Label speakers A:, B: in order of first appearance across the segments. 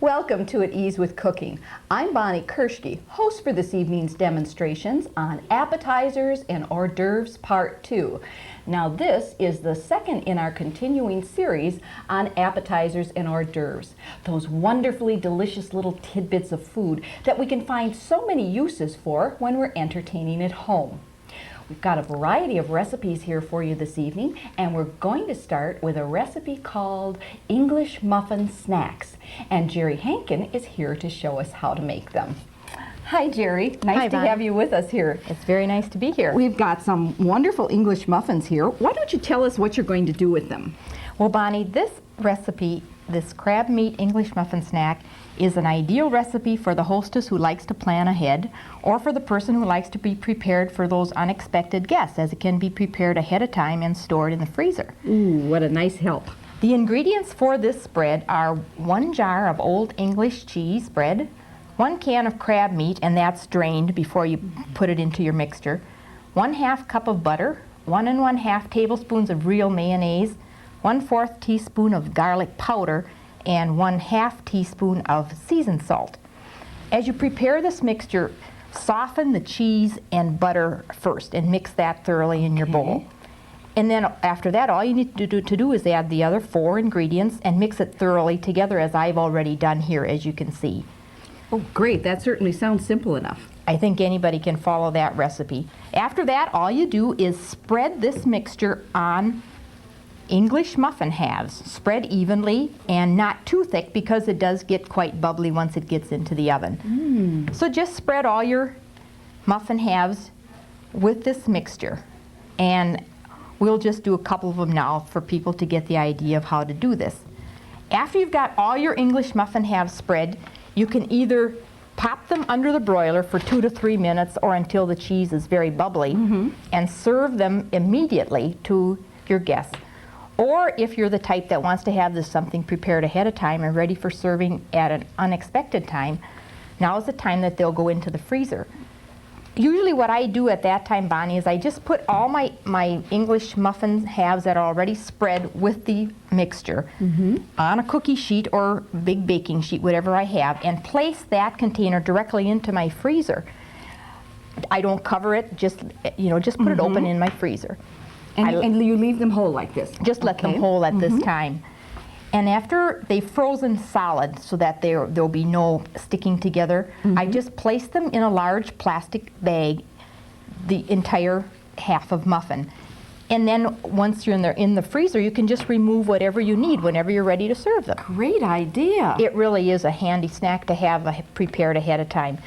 A: Welcome to At Ease with Cooking. I'm Bonnie Kershke, host for this evening's demonstrations on Appetizers and Hors d'oeuvres Part 2. Now this is the second in our continuing series on appetizers and hors d'oeuvres, those wonderfully delicious little tidbits of food that we can find so many uses for when we're entertaining at home. We've got a variety of recipes here for you this evening, and we're going to start with a recipe called English Muffin Snacks. And Jerry Hankin is here to show us how to make them. Hi Jerry, nice to have you with us here.
B: It's very nice to be here.
A: We've got some wonderful English muffins here. Why don't you tell us what you're going to do with them?
B: Well, Bonnie, this recipe, this crab meat English muffin snack, is an ideal recipe for the hostess who likes to plan ahead, or for the person who likes to be prepared for those unexpected guests, as it can be prepared ahead of time and stored in the freezer.
A: Ooh, what a nice help.
B: The ingredients for this spread are 1 jar of Old English cheese bread, 1 can of crab meat, and that's drained before you put it into your mixture, 1/2 cup of butter, 1 1/2 tablespoons of real mayonnaise, 1/4 teaspoon of garlic powder, and 1/2 teaspoon of seasoned salt. As you prepare this mixture, soften the cheese and butter first and mix that thoroughly in your bowl. And then after that, all you need to do is add the other 4 ingredients and mix it thoroughly together, as I've already done here, as you can see.
A: Oh, great. That certainly sounds simple enough.
B: I think anybody can follow that recipe. After that, all you do is spread this mixture on English muffin halves. Spread evenly and not too thick, because it does get quite bubbly once it gets into the oven. So just spread all your muffin halves with this mixture. And we'll just do a couple of them now for people to get the idea of how to do this. After you've got all your English muffin halves spread, you can either pop them under the broiler for 2 to 3 minutes or until the cheese is very bubbly, and serve them immediately to your guests. Or if you're the type that wants to have this something prepared ahead of time and ready for serving at an unexpected time, now is the time that they'll go into the freezer. Usually what I do at that time, Bonnie, is I just put all my English muffin halves that are already spread with the mixture on a cookie sheet or big baking sheet, whatever I have, and place that container directly into my freezer. I don't cover it, just put it open in my freezer.
A: And you leave them whole like this?
B: Just let them whole at this time. And after they've frozen solid so that there'll be no sticking together, I just place them in a large plastic bag, the entire half of muffin. And then once you're in the freezer, you can just remove whatever you need whenever you're ready to serve them.
A: Great idea.
B: It really is a handy snack to have prepared ahead of time.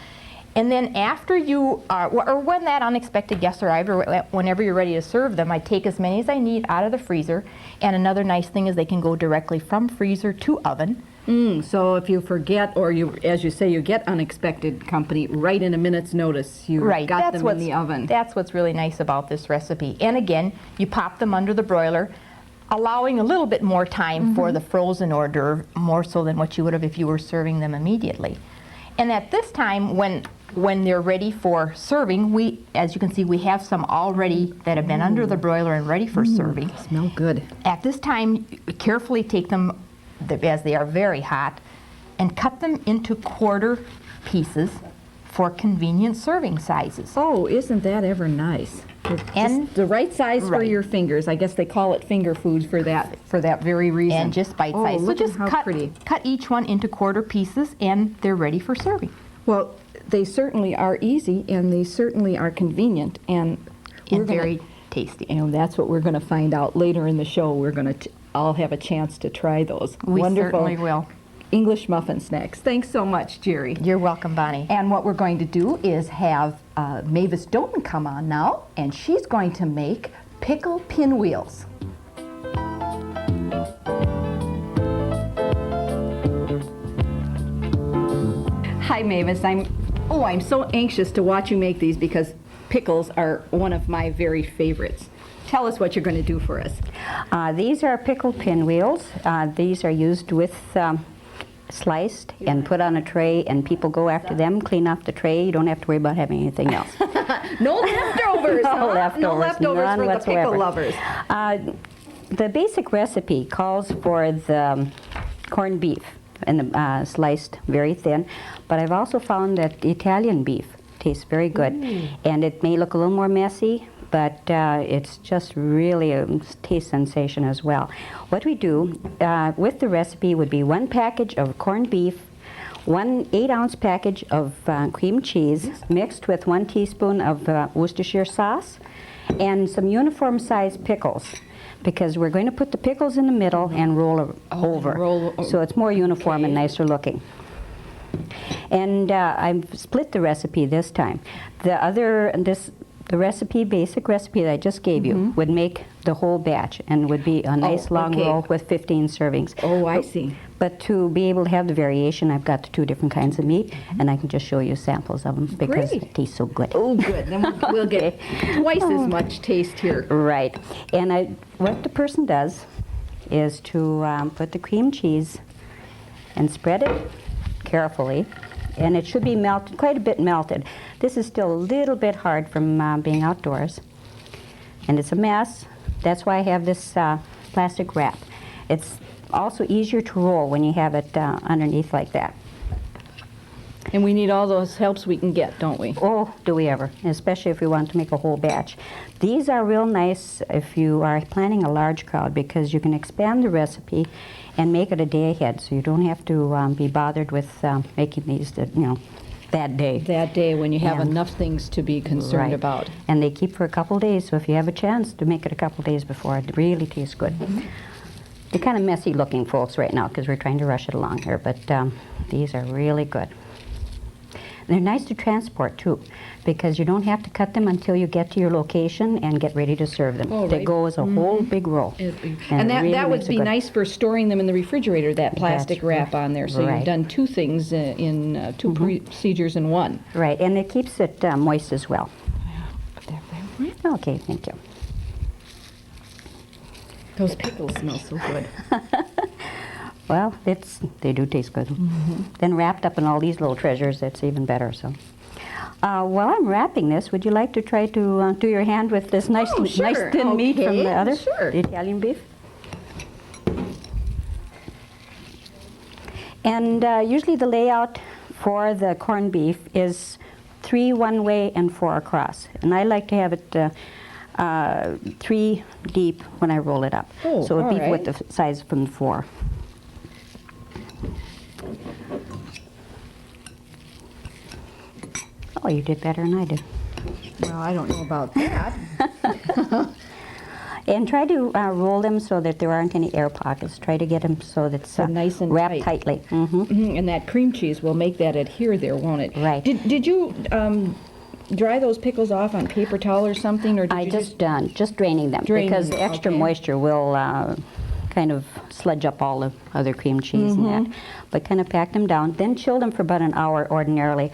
B: And then after you, or when that unexpected guest arrives, or whenever you're ready to serve them, I take as many as I need out of the freezer. And another nice thing is they can go directly from freezer to oven.
A: So if you forget, or you, as you say, you get unexpected company, right in a minute's notice, you got them in the oven.
B: That's what's really nice about this recipe. And again, you pop them under the broiler, allowing a little bit more time for the frozen hors d'oeuvre, more so than what you would have if you were serving them immediately. And at this time, when they're ready for serving, as you can see, we have some already that have been under the broiler and ready for serving.
A: Smell good.
B: At this time, carefully take them, as they are very hot, and cut them into quarter pieces for convenient serving sizes.
A: Oh, isn't that ever nice?
B: And
A: just the right size for your fingers. I guess they call it finger food for that very reason.
B: And just bite size.
A: So just
B: cut each one into quarter pieces, and they're ready for serving.
A: Well, they certainly are easy, and they certainly are convenient, and
B: very tasty.
A: And that's what we're going to find out later in the show. We're going to all have a chance to try those.
B: We
A: wonderful
B: certainly will.
A: English muffin snacks. Thanks so much, Jerry.
B: You're welcome, Bonnie.
A: And what we're going to do is have Mavis Doan come on now, and she's going to make pickle pinwheels. Hi, Mavis. I'm so anxious to watch you make these, because pickles are one of my very favorites. Tell us what you're going to do for us.
C: These are pickle pinwheels. These are used with sliced and put on a tray, and people go after them, clean off the tray. You don't have to worry about having anything else.
A: No leftovers,
C: No leftovers,
A: no leftovers
C: none
A: for
C: whatsoever.
A: the pickle lovers.
C: The basic recipe calls for the corned beef. and sliced very thin. But I've also found that Italian beef tastes very good. And it may look a little more messy, but it's just really a taste sensation as well. What we do with the recipe would be 1 package of corned beef, 1 8-ounce package of cream cheese mixed with 1 teaspoon of Worcestershire sauce, and some uniform sized pickles, because we're going to put the pickles in the middle and roll over. So it's more uniform and nicer looking. And I've split the recipe this time. The recipe, basic recipe that I just gave you, would make the whole batch and would be a nice long roll with 15 servings.
A: Oh, I see.
C: But to be able to have the variation, I've got the 2 different kinds of meat, and I can just show you samples of them because it tastes so good.
A: Oh, good. Then we'll get twice as much taste here.
C: Right. And what the person does is to put the cream cheese and spread it carefully, and it should be melted, quite a bit melted. This is still a little bit hard from being outdoors, and it's a mess. That's why I have this plastic wrap. It's also easier to roll when you have it underneath like that.
A: And we need all those helps we can get, don't we?
C: Oh, do we ever, especially if we want to make a whole batch. These are real nice if you are planning a large crowd, because you can expand the recipe and make it a day ahead, so you don't have to be bothered with making these, that day.
A: That day when you have enough things to be concerned about.
C: And they keep for a couple days, so if you have a chance to make it a couple days before, it really tastes good. They're kind of messy looking, folks, right now, because we're trying to rush it along here, but these are really good. They're nice to transport, too, because you don't have to cut them until you get to your location and get ready to serve them.
A: Oh,
C: They
A: right.
C: go as a whole big roll.
A: And
C: it really
A: that would
C: makes it
A: be
C: good.
A: nice for storing them in the refrigerator, that plastic
C: That's
A: wrap on there. So
C: right.
A: you've done 2 things in 2 procedures in one.
C: Right, and it keeps it moist as well. Okay, thank you.
A: Those pickles smell so good.
C: Well, they do taste good. Then wrapped up in all these little treasures, it's even better. So, while I'm wrapping this, would you like to try to do your hand with this nice, nice thin meat from the other, the Italian beef? And usually the layout for the corned beef is 3 one way and 4 across, and I like to have it 3 deep when I roll it up.
A: Oh,
C: so it would be
A: all
C: with the size from 4. Oh, you did better than I did.
A: Well, I don't know about that.
C: And try to roll them so that there aren't any air pockets. Try to get them so that it's
A: nice and
C: wrapped
A: tight.
C: tightly.
A: And that cream cheese will make that adhere there, won't it?
C: Right.
A: Did you dry those pickles off on paper towel or something, or did
C: I
A: you
C: just draining them
A: Draining
C: because
A: them,
C: the extra
A: okay.
C: moisture will kind of sludge up all the other cream cheese and that. But kind of pack them down. Then chill them for about an hour ordinarily,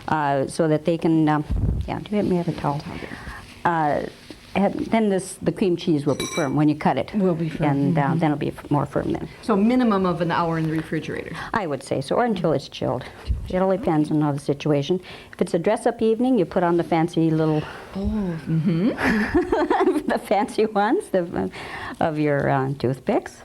C: so that they can. Yeah, do you let me have a towel? Then the cream cheese will be firm when you cut it.
A: Will be firm,
C: And then it'll be more firm then.
A: So minimum of an hour in the refrigerator.
C: I would say so, or until it's chilled. It all depends on the situation. If it's a dress-up evening, you put on the fancy little, the fancy ones of your toothpicks.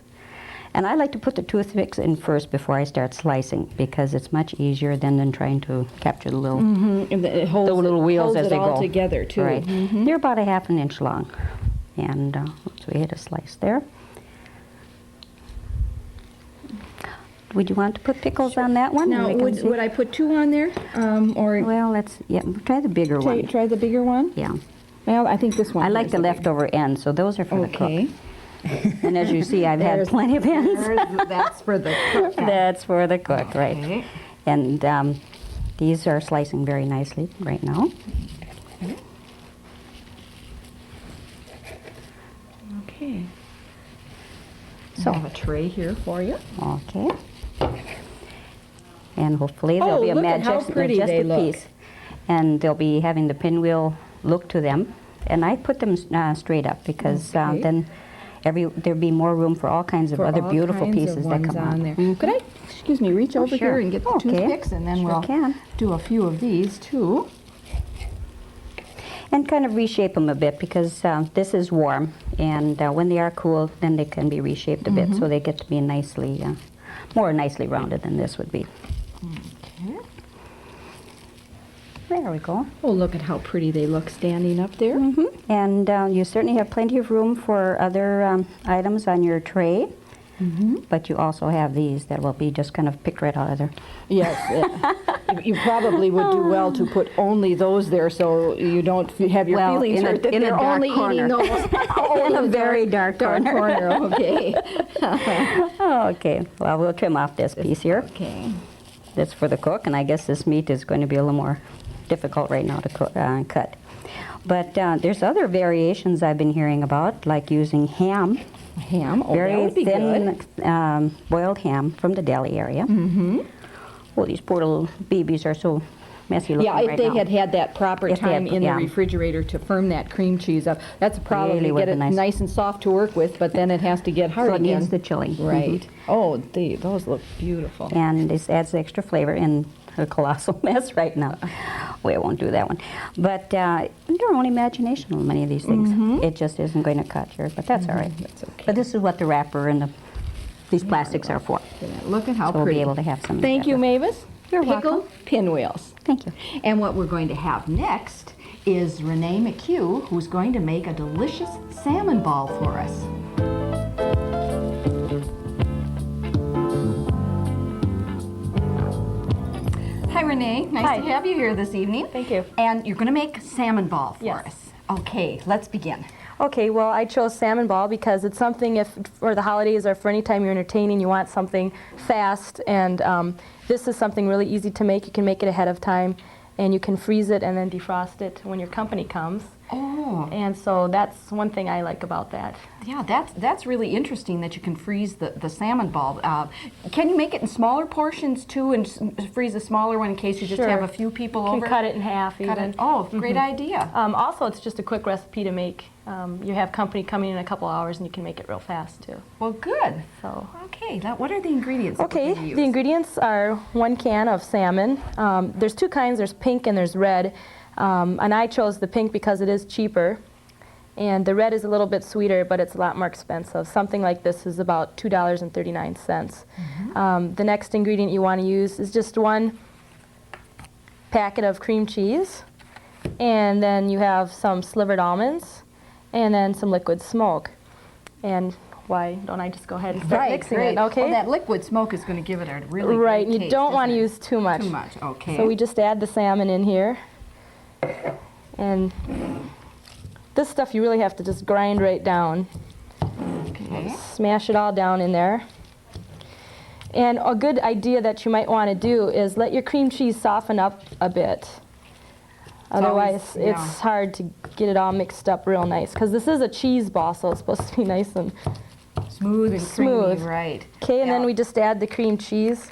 C: And I like to put the toothpicks in first before I start slicing, because it's much easier than trying to capture the little,
A: And it holds
C: the little wheels
A: holds
C: as they
A: it all
C: go.
A: together too.
C: Right. They're about a ½ inch long. And so we hit a slice there. Would you want to put pickles on that one?
A: Now,
C: And we can see?
A: would I put 2 on there, or
C: Well, try the bigger one.
A: try the bigger one?
C: Yeah.
A: Well, I think this one.
C: I like
A: is
C: the
A: big-
C: leftover ends, so those are for the
A: Okay.
C: cook. And as you see, I've had
A: There's-
C: plenty of ends.
A: That's for the cook.
C: That's for the cook, right.
A: Okay.
C: And these are slicing very nicely right now.
A: Okay.
C: So,
A: I have a tray here for you.
C: okay. And hopefully there'll be a
A: look at how
C: majestic
A: pretty they look.
C: piece. And they'll be having the pinwheel look to them. And I put them straight up because
A: Okay.
C: then there'll be more room for all kinds of
A: For
C: other
A: all
C: beautiful
A: kinds of
C: pieces that
A: ones
C: come
A: on
C: out.
A: there.
C: Mhm.
A: Could I, excuse me, reach over
C: sure.
A: here and get the
C: Okay.
A: toothpicks, and then
C: Sure
A: we'll
C: can.
A: do a few of these too.
C: And kind of reshape them a bit because this is warm, and when they are cool, then they can be reshaped a bit so they get to be nicely more nicely rounded than this would be.
A: Okay.
C: There we go.
A: Oh, look at how pretty they look standing up there.
C: And you certainly have plenty of room for other items on your tray. But you also have these that will be just kind of picked right out of there.
A: Yes, you probably would do well to put only those there so you don't have your
C: Well,
A: feelings
C: in a-
A: hurt that
C: in a
A: they're
C: dark
A: only
C: corner.
A: eating those. Oh,
C: In a very dark corner.
A: Okay.
C: Okay, well, we'll trim off this piece here.
A: Okay.
C: That's for the cook, and I guess this meat is going to be a little more difficult right now to cut. But there's other variations I've been hearing about, like using ham.
A: Ham. Oh, that
C: Very
A: would be
C: thin
A: good.
C: boiled ham from the deli area. Well, these poor little babies are so messy looking
A: Yeah, if
C: right
A: they
C: now.
A: had had that proper
C: If they
A: time
C: had-
A: in
C: yeah.
A: the refrigerator to firm that cream cheese up, that's a problem.
C: Really
A: You
C: would
A: get it
C: be nice.
A: nice and soft to work with, but then it has to get hard
C: So it
A: again.
C: needs the chilling.
A: Right. Oh, those look beautiful.
C: And this adds extra flavor in a colossal mess right now. We won't do that one. But your own imagination on many of these things. It just isn't going to cut here, but that's all right.
A: That's okay.
C: But this is what the wrapper and these plastics are for.
A: Look at how
C: So we'll
A: pretty.
C: be able to have some of
A: Thank
C: that.
A: you, Mavis.
C: You're
A: Pickled
C: welcome.
A: pinwheels.
C: Thank you.
A: And what we're going to have next is Renee McHugh, who's going to make a delicious salmon ball for us. Hi, Renee. Nice
D: Hi.
A: to have you here this evening.
D: Thank you.
A: And you're going to make a salmon ball for
D: Yes.
A: us. Okay, let's begin.
D: Okay, well, I chose salmon ball because it's something if for the holidays or for any time you're entertaining, you want something fast, and this is something really easy to make. You can make it ahead of time, and you can freeze it and then defrost it when your company comes.
A: Oh,
D: And so that's one thing I like about that.
A: yeah, that's really interesting that you can freeze the salmon ball. Can you make it in smaller portions too, and freeze a smaller one in case you just
D: Sure.
A: have a few people
D: You
A: over?
D: can cut it in half
A: Cut
D: even.
A: it. Oh, great idea.
D: Also, it's just a quick recipe to make. You have company coming in a couple hours, and you can make it real fast too.
A: Well, good.
D: So.
A: Okay, now what are the ingredients? that we're
D: Okay,
A: gonna use?
D: the ingredients are 1 can of salmon. There's 2 kinds, there's pink and there's red. And I chose the pink because it is cheaper. And the red is a little bit sweeter, but it's a lot more expensive. Something like this is about $2.39. The next ingredient you want to use is just 1 packet of cream cheese. And then you have some slivered almonds. And then some liquid smoke. And why don't I just go ahead and start mixing
A: great.
D: it, okay?
A: Well, that liquid smoke is going to give it a really
D: Right,
A: great
D: and you
A: taste,
D: don't want to
A: isn't it?
D: use too much.
A: Too much, okay.
D: So we just add the salmon in here. And this stuff you really have to just grind right down.
A: Okay.
D: Smash it all down in there. And a good idea that you might want to do is let your cream cheese soften up a bit. Otherwise,
A: always- yeah.
D: it's hard to get it all mixed up real nice. Because this is a cheese ball, so it's supposed to be nice and...
A: Smooth and
D: Smooth.
A: creamy, right.
D: Okay, and
A: Yeah.
D: then we just add the cream cheese.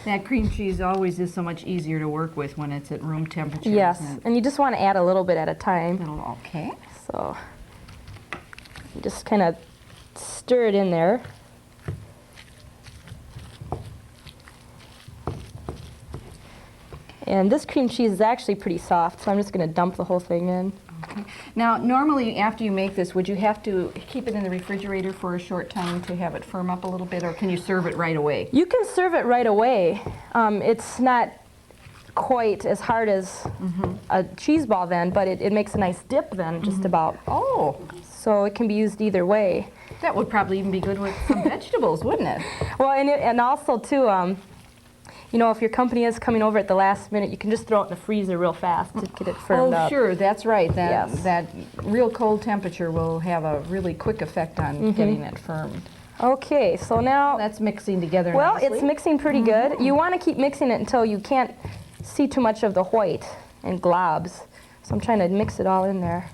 A: That cream cheese always is so much easier to work with when it's at room temperature.
D: Yes,
A: isn't it?
D: and you just want to add a little bit at a time.
A: Okay.
D: So you just kind of stir it in there. And this cream cheese is actually pretty soft, so I'm just going to dump the whole thing in.
A: Okay. Now, normally after you make this, would you have to keep it in the refrigerator for a short time to have it firm up a little bit, or can you serve it right away?
D: You can serve it right away. It's not quite as hard as a cheese ball then, but it makes a nice dip then, just about.
A: Oh,
D: So it can be used either way.
A: that would probably even be good with some vegetables, wouldn't it?
D: Well, and also too, you know, if your company is coming over at the last minute, you can just throw it in the freezer real fast to get it firmed
A: Oh,
D: up.
A: sure, that's right. That,
D: Yes.
A: that real cold temperature will have a really quick effect on getting it firmed.
D: Okay, so now,
A: That's mixing together
D: well,
A: nicely.
D: it's mixing pretty good. You want to keep mixing it until you can't see too much of the white and globs. So I'm trying to mix it all in there.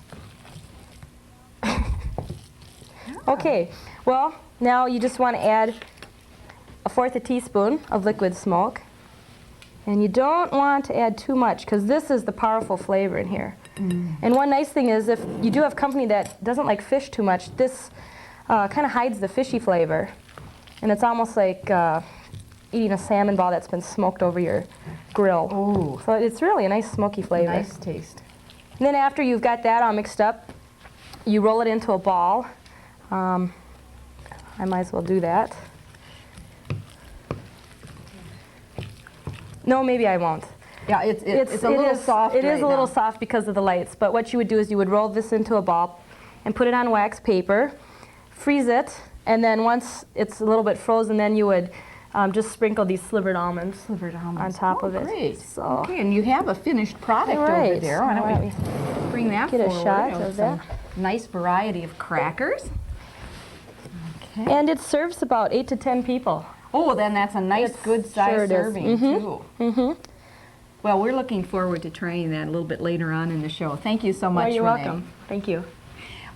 D: Okay, well, now you just want to add 1/4 teaspoon of liquid smoke. And you don't want to add too much because this is the powerful flavor in here. And one nice thing is if you do have company that doesn't like fish too much, this kind of hides the fishy flavor. And it's almost like eating a salmon ball that's been smoked over your grill.
A: Ooh.
D: So it's really a nice smoky flavor.
A: Nice taste.
D: And then after you've got that all mixed up, you roll it into a ball. I might as well do that. No, maybe I won't.
A: Yeah, it's a little soft
D: It is
A: right
D: a little
A: now.
D: soft because of the lights, but what you would do is you would roll this into a ball and put it on wax paper, freeze it, and then once it's a little bit frozen, then you would just sprinkle these slivered almonds, on top of it.
A: Great.
D: So,
A: Okay, and you have a finished product over
D: Right.
A: there. Why don't
D: Why
A: we
D: don't
A: bring that
D: get a
A: forward?
D: shot
A: with
D: of
A: some
D: that?
A: nice variety of crackers. Okay.
D: and it serves about 8 to 10 people.
A: Oh, then that's a nice,
D: It's-
A: good size
D: sure it is.
A: serving too. Well, we're looking forward to trying that a little bit later on in the show. Thank you so much,
D: Well, you're
A: Renee.
D: welcome. Thank you.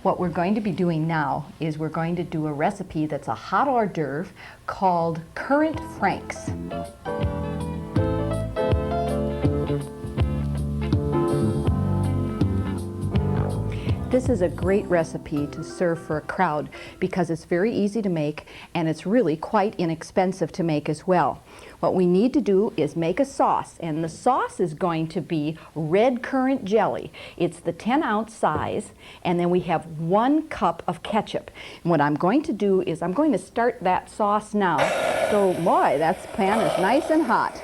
A: What we're going to be doing now is we're going to do a recipe that's a hot hors d'oeuvre called currant franks. This is a great recipe to serve for a crowd because it's very easy to make and it's really quite inexpensive to make as well. What we need to do is make a sauce, and the sauce is going to be red currant jelly. It's the 10-ounce size, and then we have 1 cup of ketchup. And what I'm going to do is I'm going to start that sauce now. So boy, that pan is nice and hot.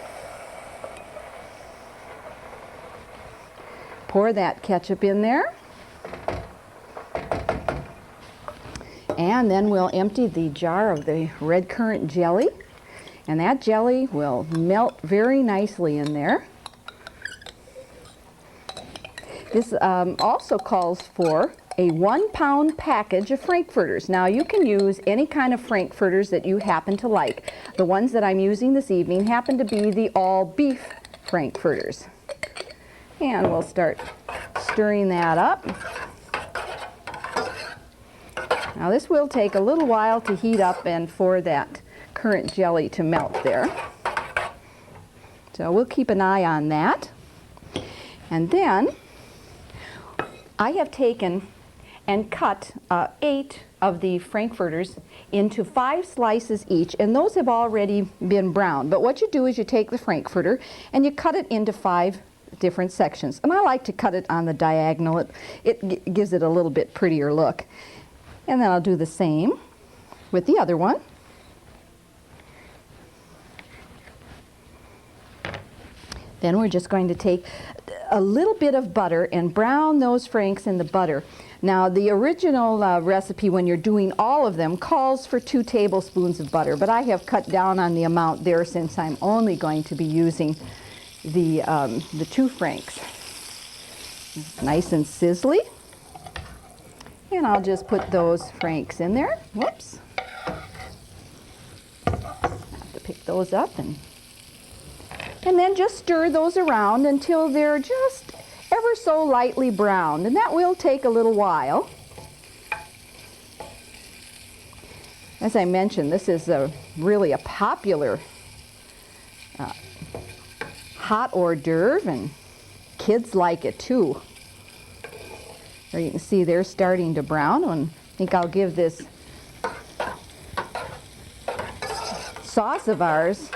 A: Pour that ketchup in there. And then we'll empty the jar of the red currant jelly, and that jelly will melt very nicely in there. This also calls for a 1-pound package of frankfurters. Now you can use any kind of frankfurters that you happen to like. The ones that I'm using this evening happen to be the all beef frankfurters. And we'll start stirring that up. Now this will take a little while to heat up and for that currant jelly to melt there. So we'll keep an eye on that. And then I have taken and cut 8 of the frankfurters into 5 slices each, and those have already been browned. But what you do is you take the frankfurter and you cut it into 5 different sections. And I like to cut it on the diagonal. It gives it a little bit prettier look. And then I'll do the same with the other one. Then we're just going to take a little bit of butter and brown those franks in the butter. Now the original recipe, when you're doing all of them, calls for 2 tablespoons of butter, but I have cut down on the amount there since I'm only going to be using the 2 franks. Nice and sizzly. And I'll just put those franks in there. Whoops. Have to pick those up and then just stir those around until they're just ever so lightly browned, and that will take a little while. As I mentioned, this is really a popular hot hors d'oeuvre, and kids like it too. There you can see they're starting to brown, and I think I'll give this sauce of ours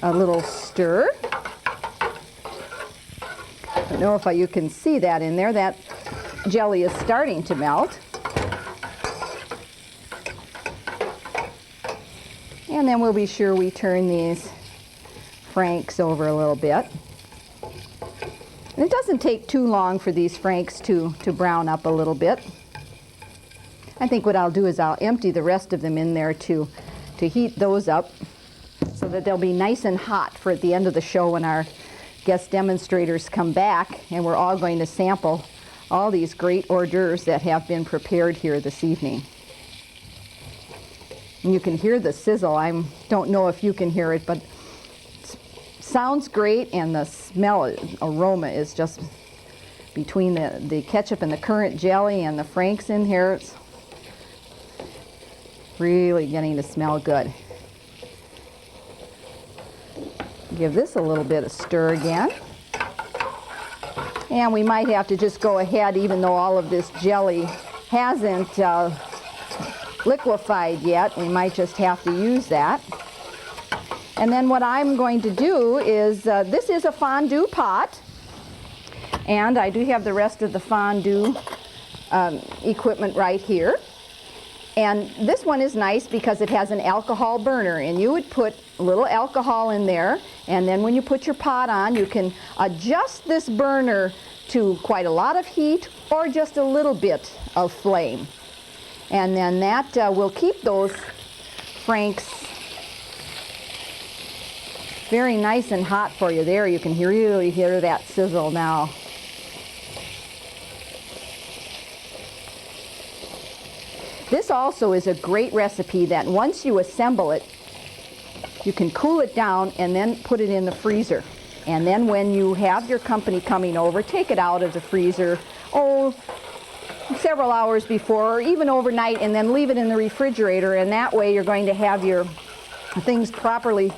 A: a little stir. I don't know if you can see that in there. That jelly is starting to melt. And then we'll be sure we turn these franks over a little bit. And it doesn't take too long for these franks to brown up a little bit. I think what I'll do is I'll empty the rest of them in there to heat those up so that they'll be nice and hot for at the end of the show when our guest demonstrators come back, and we're all going to sample all these great hors d'oeuvres that have been prepared here this evening. And you can hear the sizzle. I don't know if you can hear it, but sounds great, and the smell, aroma is just between the ketchup and the currant jelly and the franks in here. It's really getting to smell good. Give this a little bit of stir again. And we might have to just go ahead, even though all of this jelly hasn't liquefied yet, we might just have to use that. And then what I'm going to do is, this is a fondue pot, and I do have the rest of the fondue equipment right here. And this one is nice because it has an alcohol burner, and you would put a little alcohol in there, and then when you put your pot on, you can adjust this burner to quite a lot of heat or just a little bit of flame. And then that will keep those franks very nice and hot for you. There, you can really hear that sizzle now. This also is a great recipe that once you assemble it, you can cool it down and then put it in the freezer. And then when you have your company coming over, take it out of the freezer, several hours before, or even overnight, and then leave it in the refrigerator. And that way you're going to have your things properly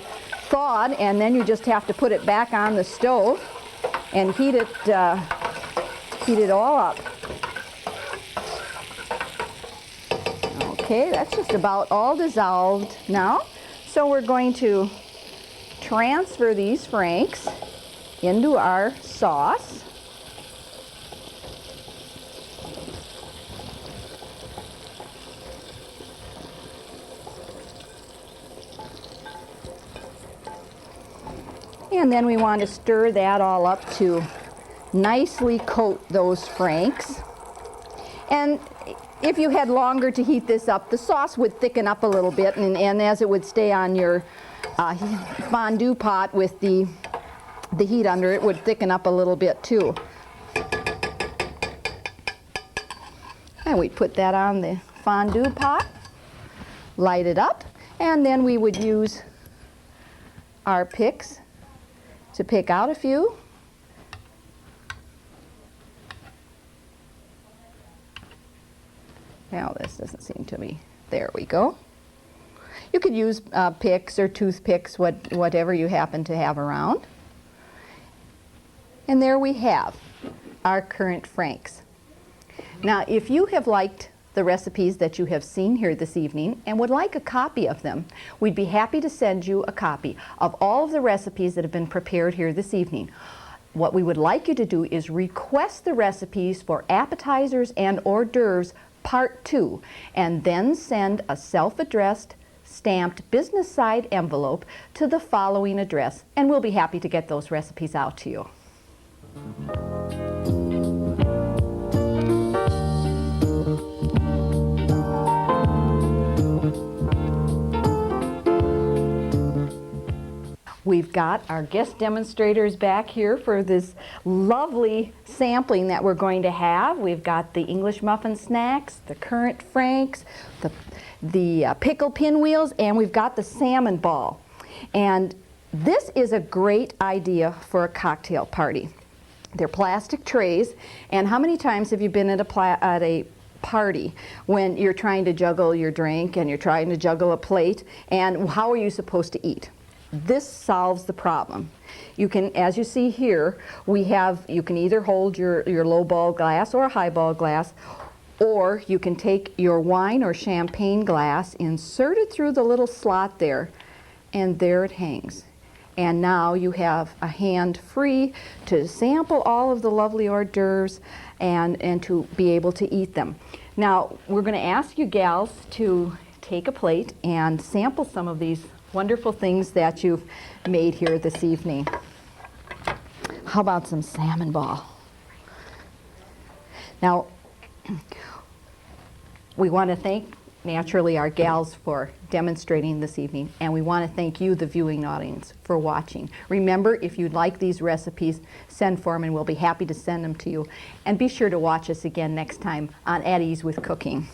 A: thawed, and then you just have to put it back on the stove and heat it all up. Okay, that's just about all dissolved now. So we're going to transfer these franks into our sauce. And then we want to stir that all up to nicely coat those franks. And if you had longer to heat this up, the sauce would thicken up a little bit, and as it would stay on your fondue pot with the heat under it, would thicken up a little bit too. And we'd put that on the fondue pot, light it up, and then we would use our picks to pick out a few. Now this doesn't seem to be, there we go. You could use picks or toothpicks, whatever you happen to have around. And there we have our currant franks. Now if you have liked the recipes that you have seen here this evening and would like a copy of them, we'd be happy to send you a copy of all of the recipes that have been prepared here this evening. What we would like you to do is request the recipes for Appetizers and Hors d'oeuvres Part 2, and then send a self-addressed, stamped business side envelope to the following address, and we'll be happy to get those recipes out to you. We've got our guest demonstrators back here for this lovely sampling that we're going to have. We've got the English muffin snacks, the currant franks, the pickle pinwheels, and we've got the salmon ball. And this is a great idea for a cocktail party. They're plastic trays, and how many times have you been at a party when you're trying to juggle your drink and you're trying to juggle a plate, and how are you supposed to eat? This solves the problem. You can, as you see here, you can either hold your low ball glass or a high ball glass, or you can take your wine or champagne glass, insert it through the little slot there, and there it hangs. And now you have a hand free to sample all of the lovely hors d'oeuvres and to be able to eat them. Now, we're going to ask you gals to take a plate and sample some of these wonderful things that you've made here this evening. How about some salmon ball? Now, we want to thank, naturally, our gals for demonstrating this evening, and we want to thank you, the viewing audience, for watching. Remember, if you'd like these recipes, send for them, and we'll be happy to send them to you. And be sure to watch us again next time on At Ease with Cooking.